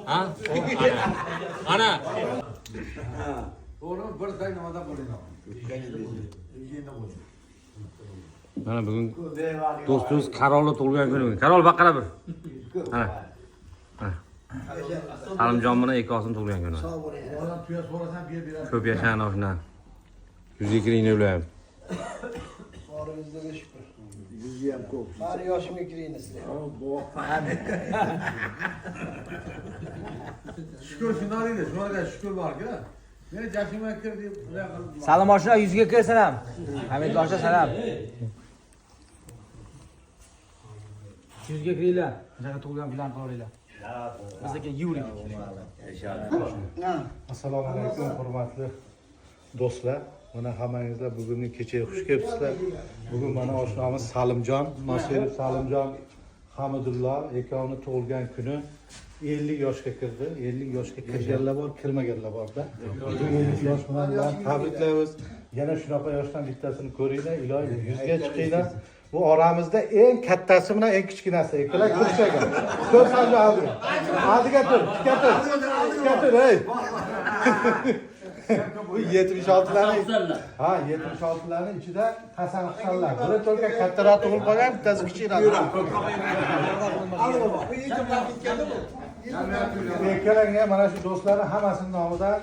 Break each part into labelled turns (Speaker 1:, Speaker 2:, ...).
Speaker 1: Ha? Ana. Mana bugun do'stimiz Karolni tug'ilgan kuni. Karol baqara bir. Ana. Salimjon bilan ikosini tug'ilgan kuni. Ko'p yashang oshna. Yuzga kiringni bilan.
Speaker 2: Oranızda şükür. Yüzüyem ko'p. Bari yoshimga kiringni sizlar.
Speaker 3: Şükür shunday deydi, shunga shukr borku. Men jashimga kir deb
Speaker 4: Salom oshna yuzga kir salam. Hamid osha salam. Yuzga kiringlar. Jaga tug'ilgan bilan qilaveringlar. Bizdagi Yuri.
Speaker 5: Assalomu alaykum hurmatli do'stlar. Mana hammangizlar bugunning kechaga xush kelibsizlar. Bugun mana oshnomiz Salimjon, Nosirov Salimjon Hamidullo ikkovini tug'ilgan kuni 50 yoshga kirdi. 50 yoshga kirganlar bor, kirmaganlar bor-da. 50 yosh bilan tabriklaymiz. Yana shunaqa yoshdan bittasini ko'ringlar, iloyim 100 ga chiqinglar. Bu oramizda eng kattasi bilan eng kichkinasi. Ikkalar ko'rshagan. Ko'r sanjo oldi. Oldiga tur, tur, ey. Bu 76'ların ha 76'ların içinde Hasan Kuşanlar. Biri to'lka kattaroq tug'ilib qolgan, bittasi kichikroq. Ikkalanga mana shu do'stlarning hammasining nomidan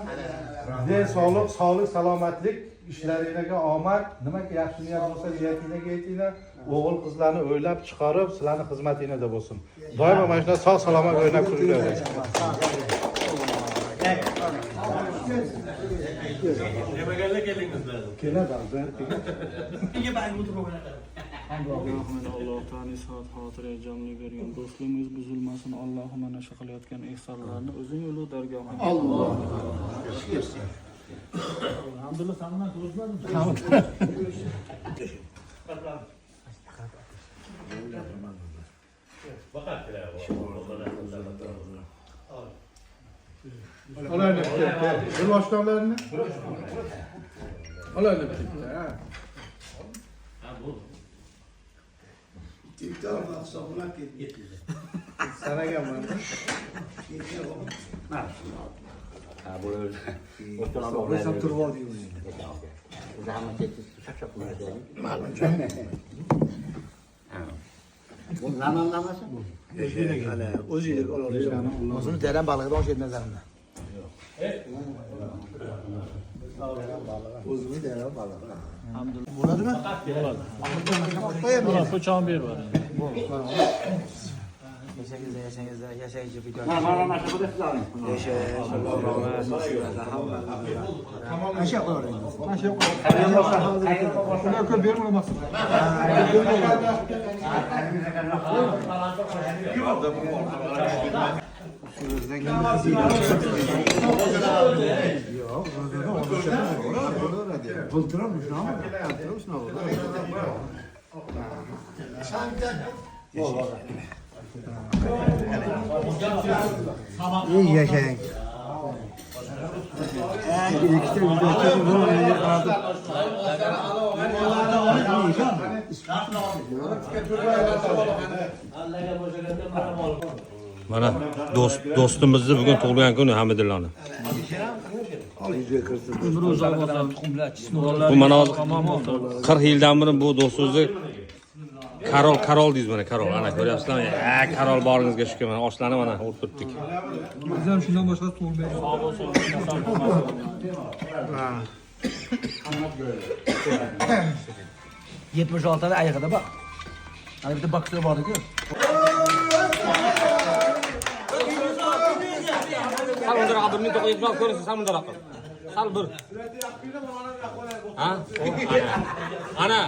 Speaker 5: sog'lik, salomatlik, ishlaringizga omad, nimaki yaxshi niyat bo'lsa, niyatingizga yetinglar. O'g'il qizlarni o'ylab chiqarib, sizlarning xizmatingizda bo'lsin. Doimo mana shunday sog' salomat o'ynab turinglar.
Speaker 3: Yemegerle geliniz lazım.
Speaker 5: Keladi albatta.
Speaker 6: Alloh taolo soat xotira jonli bergan do'stligimiz buzilmasin. Allohim mana shu qilayotgan ihsonlarni o'zing yo'li dargohing. Alloh. Alhamdulillah sanman ko'rmadim.
Speaker 5: Olaylar bitta. Bir boshlovlarni. Olaylar bitta. Ha bu.
Speaker 2: TikTok hisobına ketdi.
Speaker 5: Sanagan mana.
Speaker 7: Ha bu o'zi.
Speaker 2: O'rtab turib oldik o'zi.
Speaker 7: O'zi hamma chak qiladi. Bu namanlamasa bu.
Speaker 2: Ana o'zingiz olasiz.
Speaker 4: O'zini deran balig'idan osh yetmaz nazarimda.
Speaker 2: O'zini dera balık.
Speaker 6: Alhamdulillah.
Speaker 2: Bo'ladimi?
Speaker 6: Bo'ladi. Po'chon berib
Speaker 4: Yashaychi video.
Speaker 7: Mana shu do'stlar.
Speaker 2: Aşağı qo'ying. Aşağı qo'ying. Shunga ko'p bermayapsiz. İyi yaşayın. İkide
Speaker 1: Mana do'stimizni bugun tug'ilgan kuni Hamidullohni. Bu mana hozir 40 yildan beri bu do'stimizni Karol deymiz mana Karol. Ana ko'ryapsizlarmi? Karol boringizga shukur mana oshlarni mana o'tirdik.
Speaker 4: Biz ham shundan boshqa tug'ilmaymiz. 76'da ayaqda bak. Hani bir de baksana vardı ki.
Speaker 1: Sal undir abirni to'qiyib ko'rasiz, sal undir aql. Sal bir. Ha? Ana.